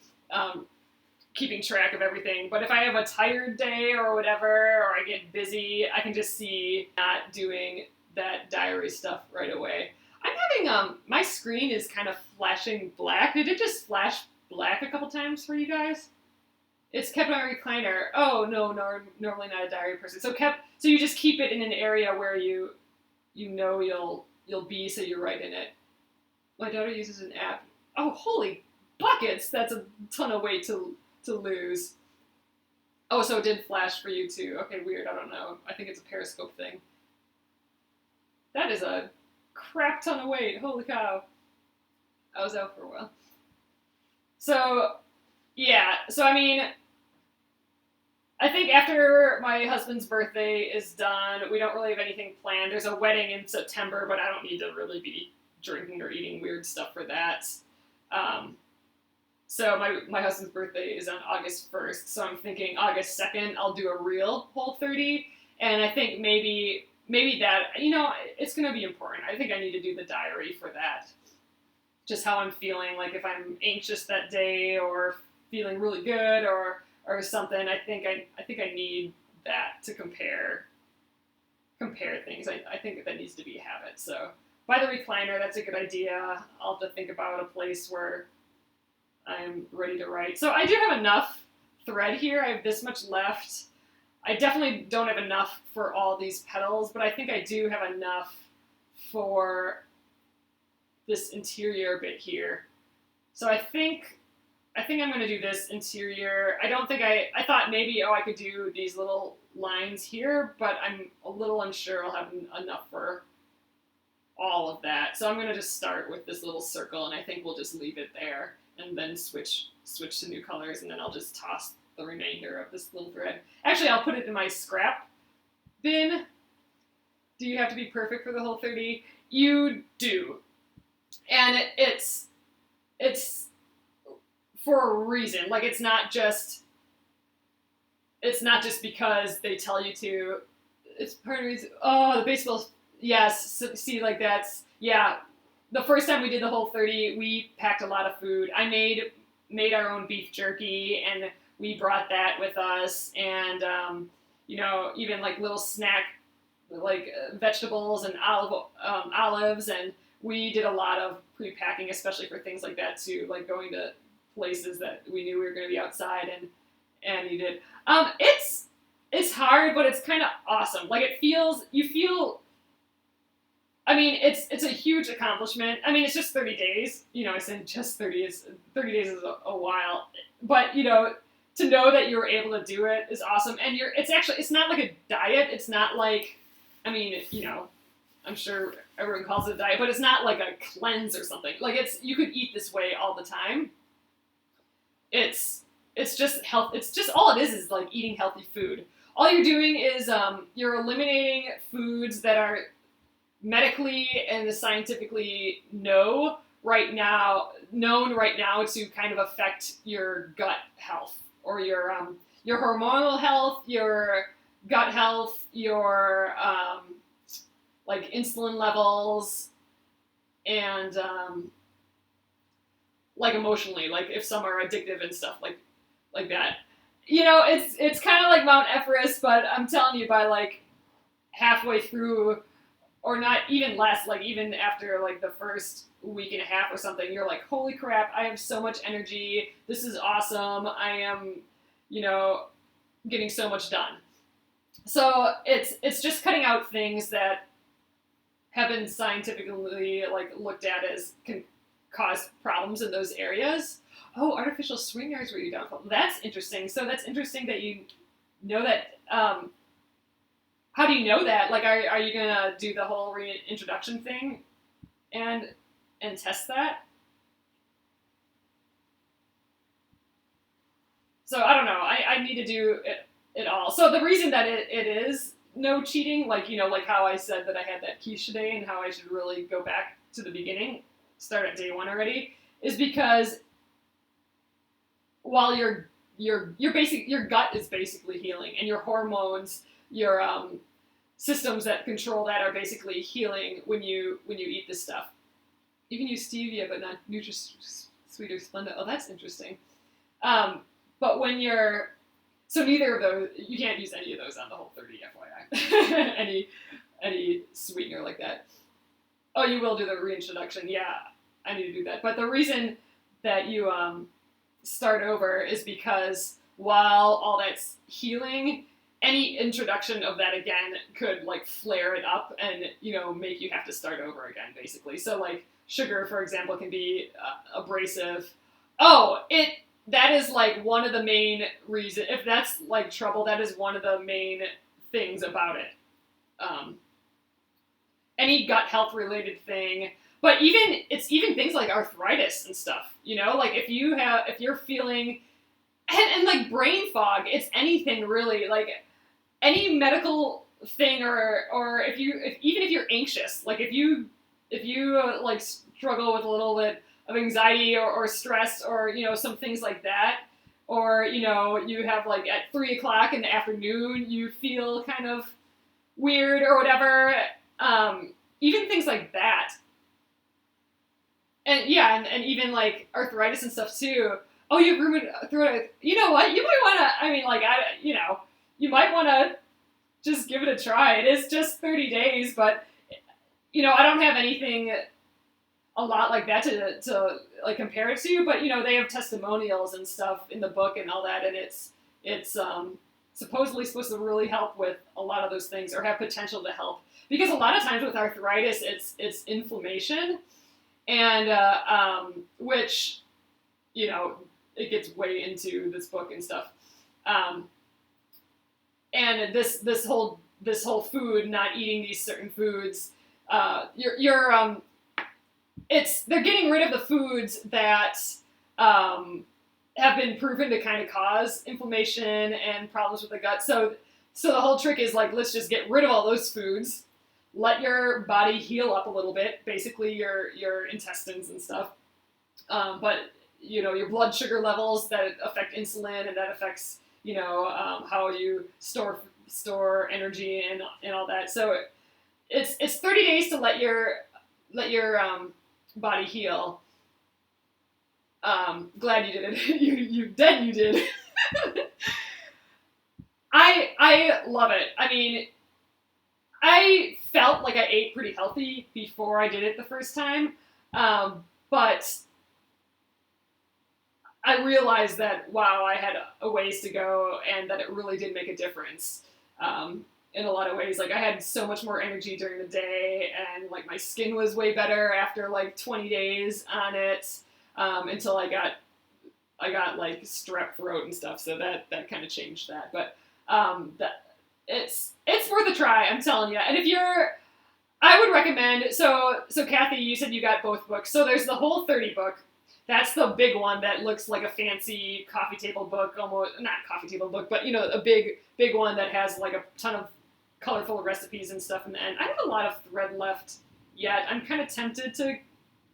Keeping track of everything. But if I have a tired day or whatever, or I get busy, I can just see not doing that diary stuff right away. I'm having, my screen is kind of flashing black. Did it just flash black a couple times for you guys? It's kept on a recliner. Oh, no, normally not a diary person. So you just keep it in an area where you know you'll be, so you write in it. My daughter uses an app. Oh, holy buckets! That's a ton of weight to lose. Oh, so it did flash for you too. Okay, weird. I don't know. I think it's a Periscope thing. That is a crap ton of weight. Holy cow. I was out for a while. So, yeah. So, I mean, I think after my husband's birthday is done, we don't really have anything planned. There's a wedding in September, but I don't need to really be drinking or eating weird stuff for that. So my husband's birthday is on August 1st, so I'm thinking August 2nd I'll do a real whole 30, and I think maybe that, you know, it's going to be important. I think I need to do the diary for that. Just how I'm feeling, like if I'm anxious that day or feeling really good or something, I think I need that to compare things. I think that needs to be a habit. So by the recliner, that's a good idea. I'll have to think about a place where I'm ready to write. So I do have enough thread here. I have this much left. I definitely don't have enough for all these petals, but I think I do have enough for this interior bit here. So I think I'm going to do this interior. I don't think I thought maybe, I could do these little lines here, but I'm a little unsure I'll have enough for all of that. So I'm going to just start with this little circle, and I think we'll just leave it there and then switch to new colors, and then I'll just toss the remainder of this little thread. Actually, I'll put it in my scrap bin. Do you have to be perfect for the whole 30? You do. And it's for a reason. Like, it's not just because they tell you to. It's part of the reason. Oh, the baseball. Yes. So, see, like that's, yeah. The first time we did the whole 30, we packed a lot of food. I made our own beef jerky, and we brought that with us. And, you know, even like little snack, like vegetables and olives. And we did a lot of pre-packing, especially for things like that too, like going to places that we knew we were going to be outside and you did. It's hard, but it's kind of awesome. Like you feel I mean, it's a huge accomplishment. I mean, it's just 30 days. You know, I said just 30 days is a while, but you know, to know that you were able to do it is awesome. And it's not like a diet. It's not like, I mean, you know, I'm sure everyone calls it a diet, but it's not like a cleanse or something. Like you could eat this way all the time. It's just health. It's just all it is like eating healthy food. All you're doing is you're eliminating foods that are medically and scientifically known right now to kind of affect your gut health or your hormonal health, your gut health, your like insulin levels, and like emotionally, like if some are addictive and stuff like that. You know, it's kind of like Mount Everest, but I'm telling you, by like halfway through, or not even less, like even after like the first week and a half or something, you're like, holy crap, I have so much energy. This is awesome. I am, you know, getting so much done. So it's just cutting out things that have been scientifically like looked at as can cause problems in those areas. Oh, artificial sweeteners were you downfall. That's interesting. So that's interesting that you know that. How do you know that? Like, are you gonna do the whole reintroduction thing, and test that? So I don't know. I need to do it all. So the reason that it is no cheating, like you know, like how I said that I had that quiche today, and how I should really go back to the beginning, start at day one already, is because while your gut is basically healing, and your hormones, your systems that control that are basically healing when you eat this stuff. You can use stevia, but not NutraSweet or Splenda. Oh, that's interesting. But when you're neither of those, you can't use any of those on the whole 30, FYI. any sweetener like that. Oh, you will do the reintroduction. Yeah, I need to do that. But the reason that you start over is because while all that's healing, any introduction of that again could like flare it up and you know make you have to start over again basically. So like sugar, for example, can be abrasive. That is like one of the main reasons. If that's like trouble, that is one of the main things about it. Any gut health related thing, but it's even things like arthritis and stuff. You know, like if you're feeling and like brain fog, it's anything really, like any medical thing, or even if you're anxious, like if you like struggle with a little bit of anxiety or stress or you know some things like that, or you know you have like at 3 o'clock in the afternoon you feel kind of weird or whatever, even things like that, and yeah, and even like arthritis and stuff too. Oh, you have rheumatoid arthritis. You know what? You might want to. I mean, like you might want to just give it a try. It is just 30 days, but you know, I don't have anything a lot like that to like compare it to, but you know, they have testimonials and stuff in the book and all that, and it's supposedly supposed to really help with a lot of those things, or have potential to help, because a lot of times with arthritis it's inflammation, and which you know it gets way into this book and stuff, and this whole food, not eating these certain foods, they're getting rid of the foods that have been proven to kind of cause inflammation and problems with the gut. So the whole trick is like, let's just get rid of all those foods, let your body heal up a little bit, basically your intestines and stuff. But you know, your blood sugar levels that affect insulin, and that affects you know how you store energy and all that. So it's 30 days to let your body heal. Glad you did it. you did. I love it. I mean, I felt like I ate pretty healthy before I did it the first time, but I realized that wow, I had a ways to go, and that it really did make a difference. in a lot of ways. Like, I had so much more energy during the day, and like my skin was way better after like 20 days on it, until I got like strep throat and stuff. So that kind of changed that. But it's worth a try, I'm telling you. And if you're, I would recommend, so Kathy, you said you got both books. So there's the Whole 30 book. That's the big one that looks like a fancy coffee table book, almost, not coffee table book, but, you know, a big one that has like a ton of colorful recipes and stuff in the end. I have a lot of thread left yet. I'm kind of tempted to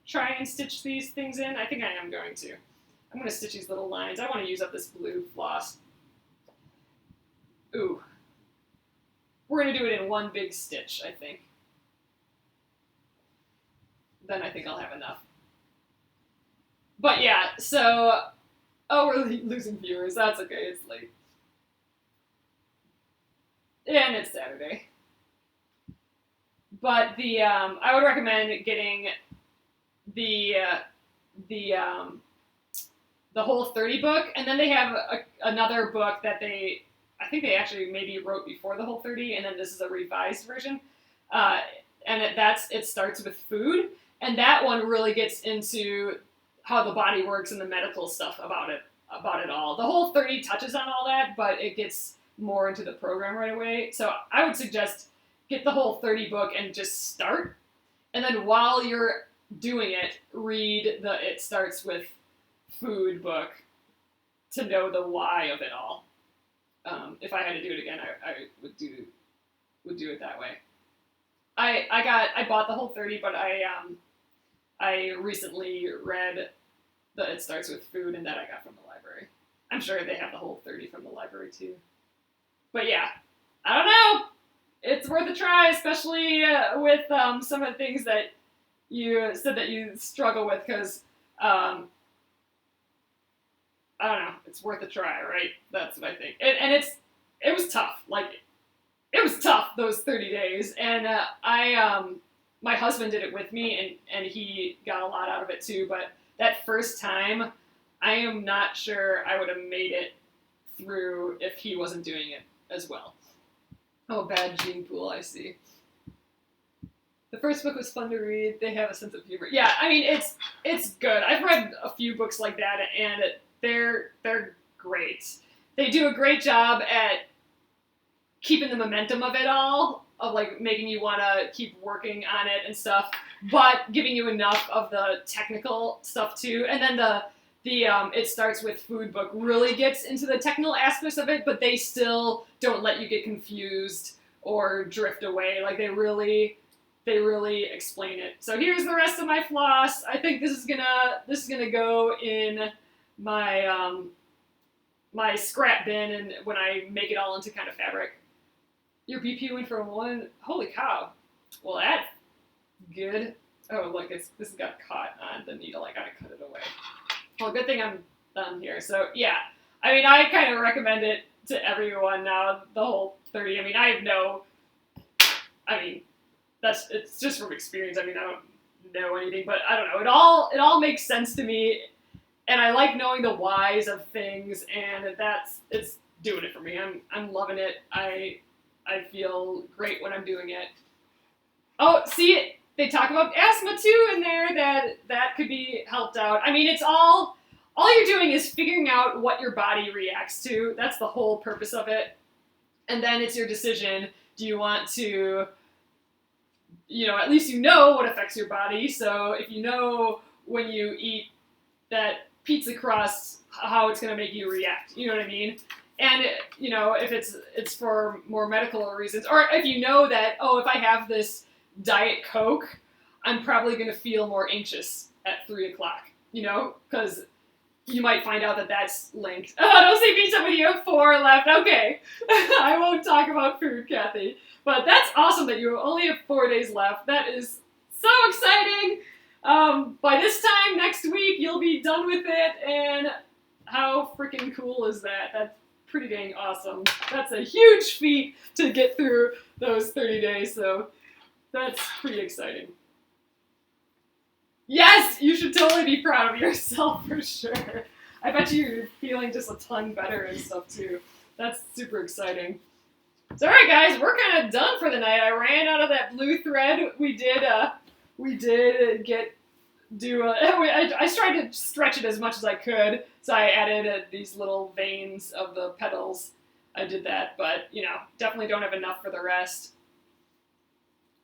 try and stitch these things in. I think I am going to. I'm going to stitch these little lines. I want to use up this blue floss. Ooh. We're going to do it in one big stitch, I think. Then I think I'll have enough. But yeah, so, oh, we're losing viewers. That's okay, it's late. And it's Saturday. But I would recommend getting the Whole 30 book, and then they have another book that I think they actually maybe wrote before the Whole 30, and then this is a revised version. And it starts with food, and that one really gets into how the body works and the medical stuff about it all. The Whole 30 touches on all that, but it gets more into the program right away. So I would suggest get the Whole 30 book and just start, and then while you're doing it, read the It Starts With Food book to know the why of it all. If I had to do it again, I would do it that way. I bought the Whole 30, but I recently read the It Starts With Food, and that I got from the library. I'm sure they have the Whole 30 from the library too. But yeah, I don't know. It's worth a try, especially with some of the things that you said that you struggle with, because I don't know. It's worth a try, right? That's what I think. And it was tough. Like, it was tough, those 30 days. And my husband did it with me, and he got a lot out of it too. But that first time, I am not sure I would have made it through if he wasn't doing it as well. Oh, bad gene pool, I see. The first book was fun to read. They have a sense of humor. Yeah, I mean, it's good. I've read a few books like that, and they're great. They do a great job at keeping the momentum of it all, of like making you want to keep working on it and stuff, but giving you enough of the technical stuff too. And then the It Starts With Food book really gets into the technical aspects of it, but they still don't let you get confused or drift away. Like, they really explain it. So here's the rest of my floss. I think this is gonna go in my my scrap bin, and when I make it all into kind of fabric. Your BP went from one. Holy cow! Well, that's good. Oh, look, this got caught on the needle. I gotta cut it away. Well, good thing I'm done here. So yeah, I mean, I kind of recommend it to everyone now. The Whole 30. I mean, it's just from experience. I mean, I don't know anything, but I don't know. It all makes sense to me, and I like knowing the whys of things, and it's doing it for me. I'm loving it. I feel great when I'm doing it. Oh, see, they talk about asthma too in there, that could be helped out. I mean, it's all you're doing is figuring out what your body reacts to. That's the whole purpose of it. And then it's your decision. Do you want to, at least you know what affects your body. So if you know when you eat that pizza crust, how it's going to make you react. You know what I mean? And, if it's for more medical reasons, or if you know that, if I have this Diet Coke, I'm probably going to feel more anxious at 3 o'clock, because you might find out that that's linked. Oh, don't say pizza when you have 4 left. Okay. I won't talk about food, Kathy. But that's awesome that you only have 4 days left. That is so exciting. By this time next week, you'll be done with it, and how freaking cool is that? That's pretty dang awesome. That's a huge feat to get through those 30 days, so that's pretty exciting. Yes, you should totally be proud of yourself for sure. I bet you're feeling just a ton better and stuff too. That's super exciting. So alright guys, we're kind of done for the night. I ran out of that blue thread. We did I tried to stretch it as much as I could, so I added these little veins of the petals. I did that, but, you know, definitely don't have enough for the rest.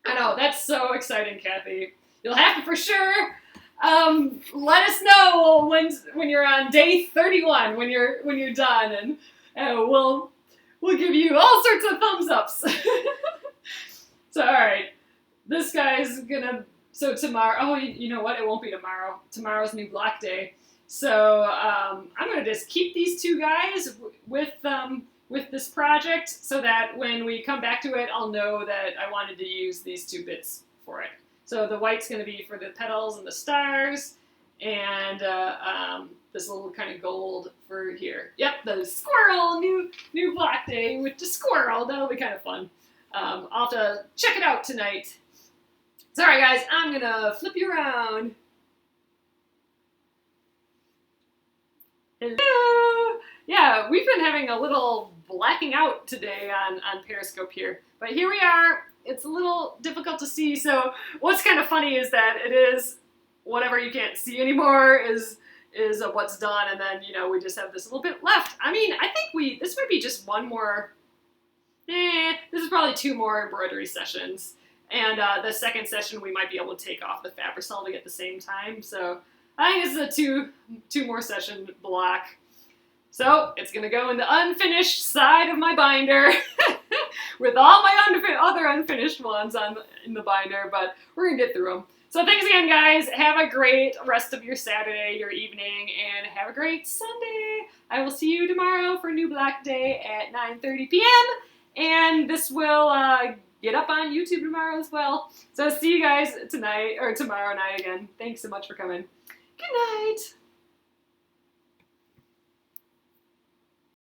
I know, that's so exciting, Kathy. You'll have to for sure let us know when you're on day 31, when you're done, and we'll give you all sorts of thumbs ups. So, all right, this guy's gonna. So tomorrow, oh, you know what? It won't be tomorrow. Tomorrow's new block day. So I'm gonna just keep these two guys with this project, so that when we come back to it, I'll know that I wanted to use these two bits for it. So the white's gonna be for the petals and the stars, and this little kind of gold for here. Yep, the squirrel, new block day with the squirrel. That'll be kind of fun. I'll have to check it out tonight. So, alright guys, I'm gonna flip you around. Hello! Yeah, we've been having a little blacking out today on Periscope here. But here we are. It's a little difficult to see, so what's kind of funny is that it is whatever you can't see anymore is what's done, and then, you know, we just have this little bit left. I mean, I think this might be just one more, this is probably 2 more embroidery sessions. And the second session, we might be able to take off the Fabri-Solving at the same time. So I think this is a two more session block. So it's going to go in the unfinished side of my binder with all my other unfinished ones in the binder. But we're going to get through them. So thanks again, guys. Have a great rest of your Saturday, your evening, and have a great Sunday. I will see you tomorrow for New Block Day at 9:30 p.m. And this will get up on YouTube tomorrow as well. So see you guys tonight, or tomorrow night again. Thanks so much for coming. Good night.